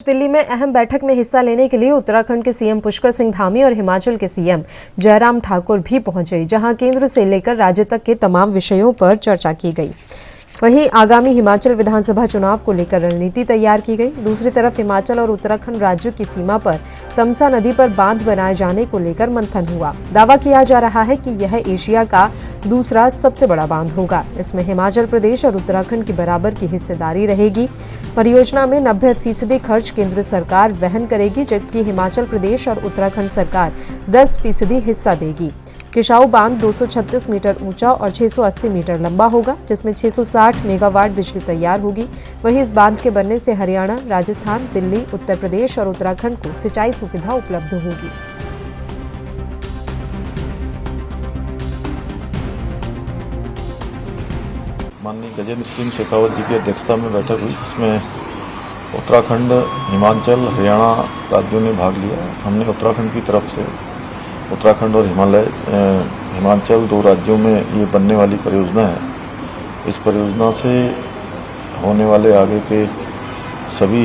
दिल्ली में अहम बैठक में हिस्सा लेने के लिए उत्तराखंड के सीएम पुष्कर सिंह धामी और हिमाचल के सीएम जयराम ठाकुर भी पहुंचे, जहां केंद्र से लेकर राज्य तक के तमाम विषयों पर चर्चा की गई। वहीं आगामी हिमाचल विधानसभा चुनाव को लेकर रणनीति तैयार की गई। दूसरी तरफ हिमाचल और उत्तराखंड राज्यों की सीमा पर तमसा नदी पर बांध बनाए जाने को लेकर मंथन हुआ। दावा किया जा रहा है कि यह एशिया का दूसरा सबसे बड़ा बांध होगा। इसमें हिमाचल प्रदेश और उत्तराखंड की बराबर की हिस्सेदारी रहेगी। परियोजना में 90% खर्च केंद्र सरकार वहन करेगी, जबकि हिमाचल प्रदेश और उत्तराखंड सरकार 10% हिस्सा देगी। किशाऊ बांध 236 मीटर ऊंचा और 680 मीटर लंबा होगा, जिसमें 660 मेगावाट बिजली तैयार होगी। वहीं इस बांध के बनने से हरियाणा, राजस्थान, दिल्ली, उत्तर प्रदेश और उत्तराखंड को सिंचाई सुविधा उपलब्ध होगी। माननीय गजेंद्र सिंह शेखावत जी की अध्यक्षता में बैठक हुई, जिसमें उत्तराखंड, हिमाचल, हरियाणा राज्यों ने भाग लिया। हमने उत्तराखंड की तरफ से उत्तराखंड और हिमाचल 2 राज्यों में ये बनने वाली परियोजना है। इस परियोजना से होने वाले आगे के सभी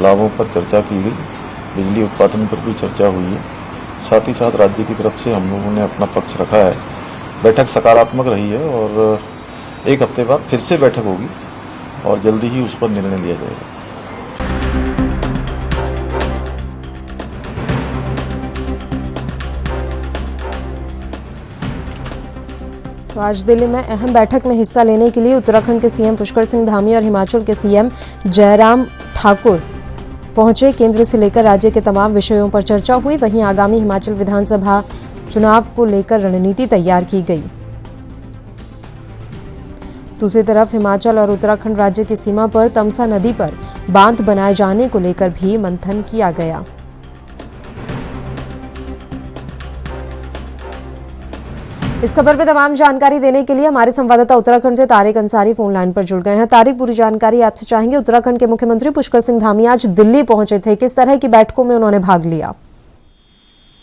लाभों पर चर्चा की गई। बिजली उत्पादन पर भी चर्चा हुई है। साथ ही साथ राज्य की तरफ से हम लोगों ने अपना पक्ष रखा है। बैठक सकारात्मक रही है और 1 हफ्ते बाद फिर से बैठक होगी और जल्दी ही उस पर निर्णय लिया जाएगा। तो आज दिल्ली में अहम बैठक में हिस्सा लेने के लिए उत्तराखंड के सीएम पुष्कर सिंह धामी और हिमाचल के सीएम जयराम ठाकुर पहुंचे। केंद्र से लेकर राज्य के तमाम विषयों पर चर्चा हुई। वहीं आगामी हिमाचल विधानसभा चुनाव को लेकर रणनीति तैयार की गई। दूसरी तरफ हिमाचल और उत्तराखंड राज्य की सीमा पर तमसा नदी पर बांध बनाए जाने को लेकर भी मंथन किया गया। इस खबर पर तमाम जानकारी देने के लिए हमारे संवाददाता उत्तराखंड से तारिक अंसारी फोन लाइन पर जुड़ गए हैं। तारिक, पूरी जानकारी आपसे चाहेंगे। उत्तराखंड के मुख्यमंत्री पुष्कर सिंह धामी आज दिल्ली पहुंचे थे, किस तरह की बैठकों में उन्होंने भाग लिया?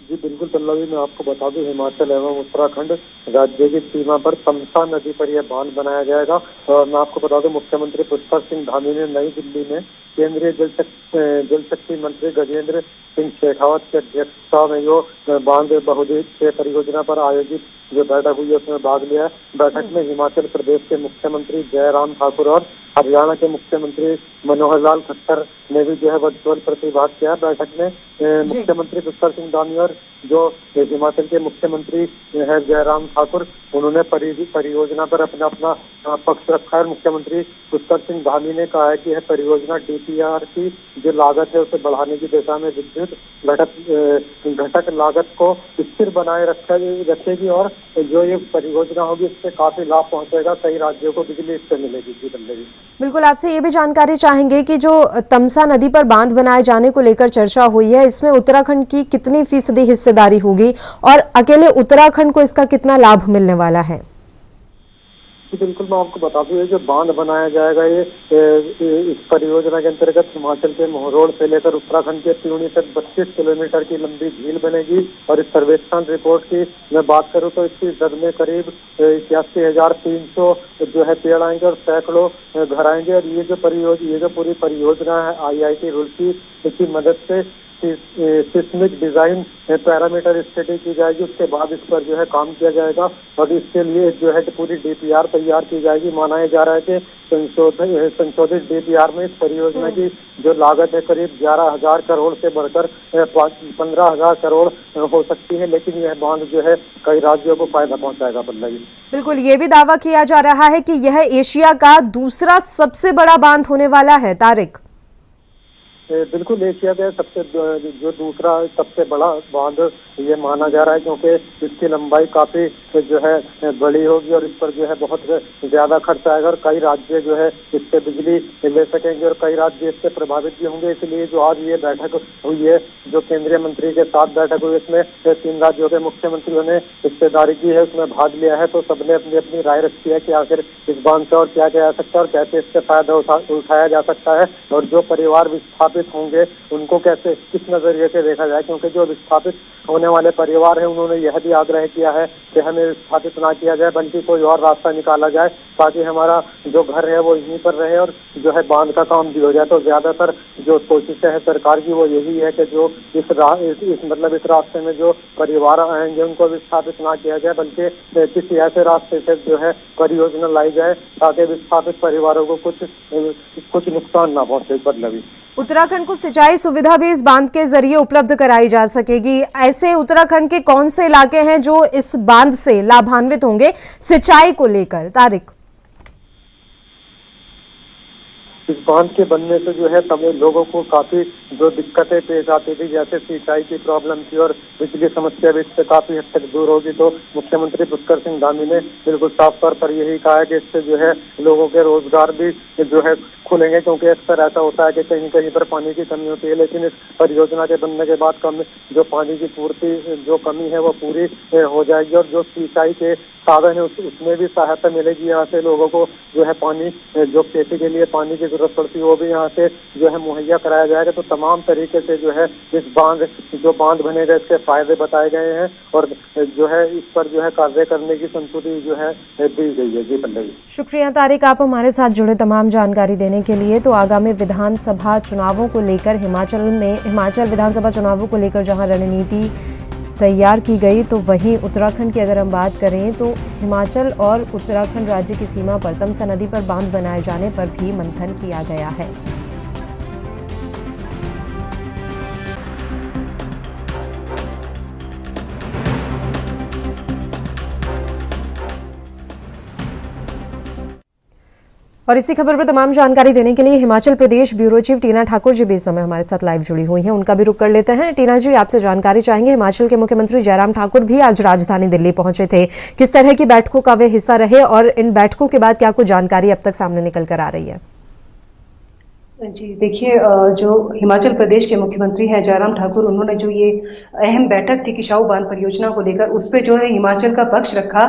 जी बिल्कुल पल्लवी, मैं आपको बता दूं, हिमाचल एवं उत्तराखंड राज्य की सीमा पर तमसा नदी पर यह बांध बनाया जाएगा। और मैं आपको बता दूं, मुख्यमंत्री पुष्कर सिंह धामी ने नई दिल्ली में केंद्रीय जल शक्ति मंत्री गजेंद्र सिंह शेखावत की अध्यक्षता में जो बांध बहुउद्देशीय परियोजना पर आयोजित जो बैठक हुई है उसमें भाग लिया। बैठक में हिमाचल प्रदेश के मुख्यमंत्री जयराम ठाकुर और हरियाणा के मुख्यमंत्री मनोहर लाल खट्टर ने भी जो है वर्चुअल प्रतिभाग किया। बैठक में मुख्यमंत्री पुष्कर सिंह धामी और जो हिमाचल के मुख्यमंत्री है जयराम ठाकुर, उन्होंने परियोजना पर अपना पक्ष रखा है। मुख्यमंत्री पुष्कर सिंह धामी ने कहा है कि यह परियोजना डीपीआर की जो लागत है उसे बढ़ाने की दिशा में विद्युत घटक लागत को स्थिर बनाए रखेगी और जो ये परियोजना होगी इससे काफी लाभ पहुंचेगा। कई राज्यों को बिजली इससे मिलेगी। जी बल्लेगी, बिल्कुल, आपसे ये भी जानकारी चाहेंगे कि जो तमसा नदी पर बांध बनाए जाने को लेकर चर्चा हुई है, इसमें उत्तराखंड की कितनी फीसदी हिस्सेदारी होगी और अकेले उत्तराखंड को इसका कितना लाभ मिलने वाला है? बिल्कुल, मैं आपको बता दूं, ये जो बांध बनाया जाएगा ये इस परियोजना के अंतर्गत हिमाचल के मोहरोड से लेकर उत्तराखंड के त्यूणी तक 32 किलोमीटर की लंबी झील बनेगी। और इस सर्वेक्षण रिपोर्ट की मैं बात करूं तो इसकी जद में करीब 81,300 जो है पेड़ आएंगे और सैकड़ों घर आएंगे। और ये जो पूरी परियोजना है IIT रुड़की की मदद से सिस्मिक डिजाइन पैरामीटर स्टडी की जाएगी। उसके बाद इस पर जो है काम किया जाएगा और इसके लिए जो है पूरी DPR तैयार की जाएगी। माना जा रहा है कि संशोधित DPR में इस परियोजना की जो लागत है करीब 11,000 करोड़ से बढ़कर 15,000 करोड़ हो सकती है, लेकिन यह बांध जो है कई राज्यों को फायदा पहुंचाएगा। पल्लवी, बिल्कुल, ये भी दावा किया जा रहा है कि यह एशिया का दूसरा सबसे बड़ा बांध होने वाला है। तारिक, बिल्कुल, एशिया का जो दूसरा सबसे बड़ा बांध ये माना जा रहा है, क्योंकि इसकी लंबाई काफी जो है बड़ी होगी और इस पर जो है बहुत ज्यादा खर्च आएगा और कई राज्य जो है इससे बिजली ले सकेंगे और कई राज्य इससे प्रभावित भी होंगे। इसलिए जो आज ये बैठक हुई है, जो केंद्रीय मंत्री के साथ बैठक हुई, इसमें 3 राज्यों के मुख्यमंत्रियों ने हिस्सेदारी की है, उसमें भाग लिया है। तो सबने अपनी अपनी राय रखी है कि आखिर इस बांध से और क्या किया जा सकता है और कैसे इससे फायदा उठाया जा सकता है। और जो परिवार विस्थापित विस्थापित होंगे उनको कैसे किस नजरिए से देखा जाए, क्योंकि जो विस्थापित होने वाले परिवार हैं उन्होंने यह भी आग्रह किया है कि हमें विस्थापित ना किया जाए बल्कि कोई और रास्ता निकाला जाए ताकि हमारा जो घर है वो यहीं पर रहे और जो है बांध का काम भी हो जाए। तो ज्यादातर जो कोशिशें है सरकार की वो यही है कि जो इस रास्ते में जो परिवार आएंगे उनको विस्थापित ना किया जाए बल्कि किसी ऐसे रास्ते से जो है परियोजना लाई जाए ताकि विस्थापित परिवारों को कुछ नुकसान ना पहुंचे। पल्लवी, उत्तराखंड को सिंचाई सुविधा भी इस बांध के जरिए उपलब्ध कराई जा सकेगी। ऐसे उत्तराखंड के कौन से इलाके हैं जो इस बांध से लाभान्वित होंगे सिंचाई को लेकर? तारिक, इस बांध के बनने से जो है तमाम लोगों को काफी जो दिक्कतें पेश आती थी, जैसे सिंचाई की प्रॉब्लम थी और बिजली समस्या भी इससे काफी हद तक दूर होगी। तो मुख्यमंत्री पुष्कर सिंह धामी ने बिल्कुल साफ तौर पर यही कहा है कि इससे जो है लोगों के रोजगार भी जो है खुलेंगे, क्योंकि अक्सर ऐसा होता है कि कहीं कहीं पर पानी की कमी होती है, लेकिन इस परियोजना के बनने के बाद जो पानी की पूर्ति जो कमी है वो पूरी हो जाएगी और जो सिंचाई के साधन है उसमें भी सहायता मिलेगी। यहाँ से लोगों को जो है पानी जो खेती के लिए पानी की जरूरत पड़ती है वो भी यहाँ से जो है मुहैया कराया जाएगा। तो तमाम तरीके से जो है इस बांध बनेगा इसके फायदे बताए गए हैं और जो है इस पर जो है कार्य करने की संस्तुति जो है दी गई है। जी पल्लवी, शुक्रिया तारिक आप हमारे साथ जुड़े तमाम जानकारी देने के लिए। तो आगामी विधानसभा चुनावों को लेकर हिमाचल विधानसभा चुनावों को लेकर जहां रणनीति तैयार की गई, तो वहीं उत्तराखंड की अगर हम बात करें तो हिमाचल और उत्तराखंड राज्य की सीमा पर तमसा नदी पर बांध बनाए जाने पर भी मंथन किया गया है। और इसी खबर पर तमाम जानकारी देने के लिए हिमाचल प्रदेश ब्यूरो चीफ टीना ठाकुर जी भी इस समय हमारे साथ लाइव जुड़ी हुई हैं। उनका भी रुख कर लेते हैं। टीना जी, आपसे जानकारी चाहेंगे, हिमाचल के मुख्यमंत्री जयराम ठाकुर भी आज राजधानी दिल्ली पहुंचे थे, किस तरह की बैठकों का वे हिस्सा रहे और इन बैठकों के बाद क्या कुछ जानकारी अब तक सामने निकल कर आ रही है? जी देखिए, जो हिमाचल प्रदेश के मुख्यमंत्री हैं जयराम ठाकुर, उन्होंने जो ये अहम बैठक थी किशाऊ बांध परियोजना को लेकर, उस पे जो है हिमाचल का पक्ष रखा,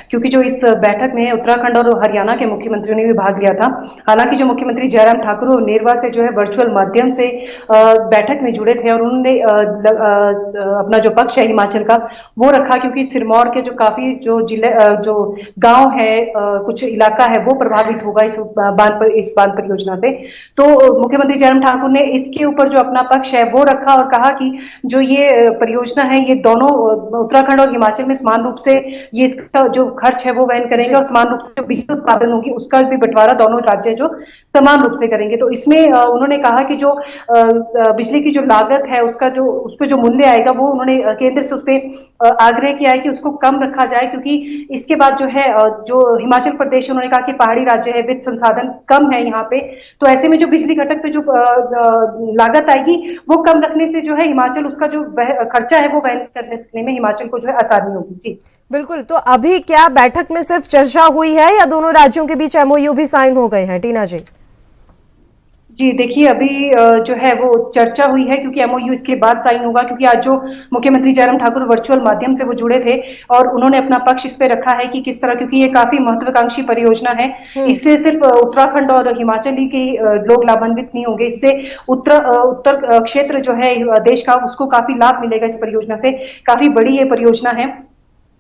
क्योंकि जो इस बैठक में उत्तराखंड और हरियाणा के मुख्यमंत्रियों ने भी भाग लिया था। हालांकि जो मुख्यमंत्री जयराम ठाकुर नेरवा से जो है वर्चुअल माध्यम से बैठक में जुड़े थे और उन्होंने अपना जो पक्ष है हिमाचल का वो रखा, क्योंकि सिरमौर के जो काफी जो जिले जो गाँव है, कुछ इलाका है वो प्रभावित होगा इस बांध परियोजना से। तो मुख्यमंत्री जयराम ठाकुर ने इसके ऊपर जो अपना पक्ष है वो रखा और कहा कि जो ये परियोजना है ये दोनों उत्तराखंड और हिमाचल में समान रूप से ये इसका जो खर्च है वो वहन करेंगे और समान रूप से बिजली उत्पादन होगी उसका भी बंटवारा दोनों राज्य जो समान रूप से करेंगे। तो इसमें उन्होंने कहा कि जो बिजली की जो लागत है उस पर जो मूल्य आएगा वो उन्होंने केंद्र से उस पर आग्रह किया है कि उसको कम रखा जाए, क्योंकि इसके बाद जो है जो हिमाचल प्रदेश उन्होंने कहा कि पहाड़ी राज्य है, वित्त संसाधन कम है यहाँ पे, तो ऐसे में जो बिजली घटक पे जो लागत आएगी वो कम रखने से जो है हिमाचल उसका जो खर्चा है वो वहन करने में हिमाचल को जो है आसानी होगी। जी बिल्कुल। तो अभी क्या बैठक में सिर्फ चर्चा हुई है या दोनों राज्यों के बीच एमओयू भी साइन हो गए हैं? टीना जी जी देखिए, अभी जो है वो चर्चा हुई है, क्योंकि एमओयू इसके बाद साइन होगा, क्योंकि आज जो मुख्यमंत्री जयराम ठाकुर वर्चुअल माध्यम से वो जुड़े थे और उन्होंने अपना पक्ष इस पे रखा है कि किस तरह, क्योंकि ये काफी महत्वाकांक्षी परियोजना है, इससे सिर्फ उत्तराखंड और हिमाचल ही के लोग लाभान्वित नहीं होंगे, इससे उत्तर क्षेत्र जो है देश का उसको काफी लाभ मिलेगा। इस परियोजना से काफी बड़ी ये परियोजना है,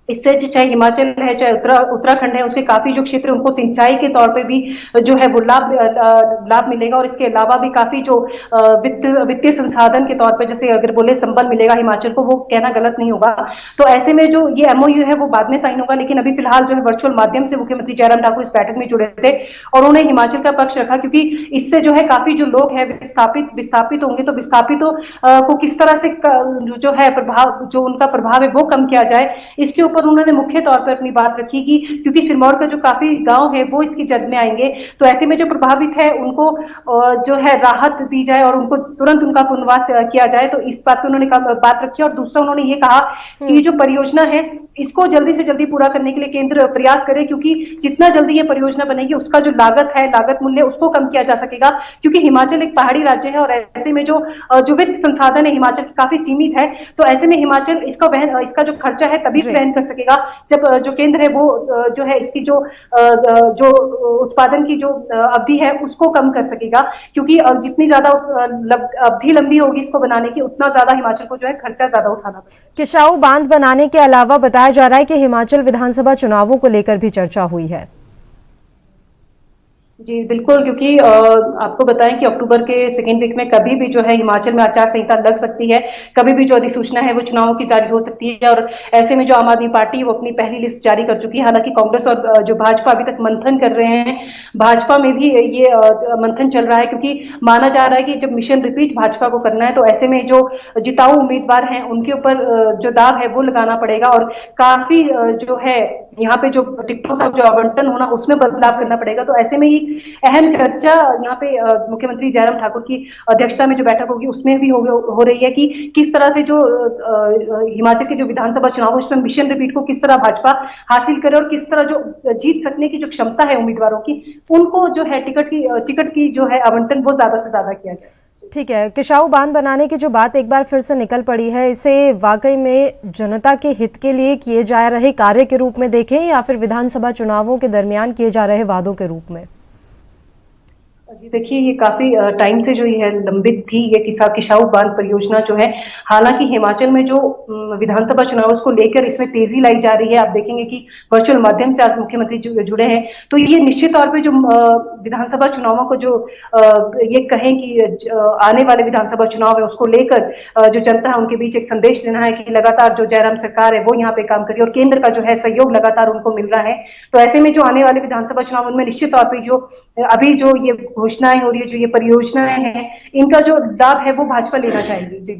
इससे चाहे हिमाचल है चाहे उत्तराखंड है उसके काफी जो क्षेत्र उनको सिंचाई के तौर पे भी जो है वो लाभ मिलेगा और इसके अलावा भी काफी जो वित्तीय संसाधन के तौर पे, जैसे अगर बोले संबल मिलेगा हिमाचल को, वो कहना गलत नहीं होगा। तो ऐसे में जो ये एमओयू है वो बाद में साइन होगा, लेकिन अभी फिलहाल जो है वर्चुअल माध्यम से मुख्यमंत्री जयराम ठाकुर इस बैठक में जुड़े थे और उन्होंने हिमाचल का पक्ष रखा, क्योंकि इससे जो है काफी जो लोग हैं विस्थापित होंगे, तो विस्थापितों को किस तरह से जो है जो उनका प्रभाव है वो कम किया जाए, इसके ऊपर उन्होंने मुख्य तौर पर अपनी बात रखी कि क्योंकि सिरमौर का जो काफी गांव है वो इसकी जद में आएंगे, तो ऐसे में जो प्रभावित है उनको जो है राहत दी जाए और उनको तुरंत उनका पुनर्वास किया जाए। तो इस बात पे उन्होंने बात रखी और दूसरा उन्होंने ये कहा कि ये जो परियोजना है इसको जल्दी से जल्दी पूरा करने के लिए केंद्र प्रयास करे, क्योंकि जितना जल्दी ये परियोजना बनेगी उसका जो लागत मूल्य उसको कम किया जा सकेगा, क्योंकि हिमाचल एक पहाड़ी राज्य है और ऐसे में जो वित्त संसाधन है हिमाचल काफी सीमित है, तो ऐसे में हिमाचल इसका जो खर्चा है तभी वहन कर सकेगा, जब जो केंद्र है वो जो है इसकी जो उत्पादन की जो अवधि है उसको कम कर सकेगा, क्योंकि जितनी ज्यादा अवधि लंबी होगी इसको बनाने की, उतना ज्यादा हिमाचल को जो है खर्चा ज्यादा उठाना पड़ेगा। किसाऊ बांध बनाने के अलावा बताया जा रहा है कि हिमाचल विधानसभा चुनावों को लेकर भी चर्चा हुई है। जी बिल्कुल, क्योंकि आपको बताएं कि अक्टूबर के सेकेंड वीक में कभी भी जो है हिमाचल में आचार संहिता लग सकती है, कभी भी जो अधिसूचना है वो चुनावों की जारी हो सकती है, और ऐसे में जो आम आदमी पार्टी वो अपनी पहली लिस्ट जारी कर चुकी है। हालांकि कांग्रेस और जो भाजपा अभी तक मंथन कर रहे हैं, भाजपा में भी ये मंथन चल रहा है, क्योंकि माना जा रहा है कि जब मिशन रिपीट भाजपा को करना है तो ऐसे में जो जिताऊ उम्मीदवार हैं उनके ऊपर जो दाव है वो लगाना पड़ेगा, और काफी जो है यहाँ पे जो टिकटों का जो आवंटन होना उसमें बदलाव करना पड़ेगा। तो ऐसे में ही अहम चर्चा यहाँ पे मुख्यमंत्री जयराम ठाकुर की अध्यक्षता में जो बैठक होगी उसमें भी हो रही है कि किस तरह से जो हिमाचल के जो विधानसभा चुनाव है उसमें मिशन रिपीट को किस तरह भाजपा हासिल करे, और किस तरह जो जीत सकने की जो क्षमता है उम्मीदवारों की, उनको जो है टिकट की जो है आवंटन वो ज्यादा से ज्यादा किया जाए। ठीक है, किसाऊ बांध बनाने की जो बात एक बार फिर से निकल पड़ी है, इसे वाकई में जनता के हित के लिए किए जा रहे कार्य के रूप में देखें या फिर विधानसभा चुनावों के दरमियान किए जा रहे वादों के रूप में? जी देखिए, ये काफी टाइम से जो ये लंबित थी ये किसाऊ बांध परियोजना जो है। हालांकि हिमाचल में जो विधानसभा चुनाव उसको लेकर इसमें तेजी लाई जा रही है। आप देखेंगे कि वर्चुअल माध्यम से आज मुख्यमंत्री जुड़े हैं, तो ये निश्चित तौर पे जो विधानसभा चुनावों को जो ये कहें कि आने वाले विधानसभा चुनाव है उसको लेकर जो जनता है उनके बीच एक संदेश देना है कि लगातार जो जयराम सरकार है वो यहाँ पे काम कर रही है और केंद्र का जो है सहयोग लगातार उनको मिल रहा है। तो ऐसे में जो आने वाले विधानसभा चुनाव उनमें निश्चित तौर पर जो अभी जो ये घोषणाएं हो रही है, जो ये परियोजनाएं हैं, इनका जो लाभ है वो भाजपा लेना चाहेगी। जी।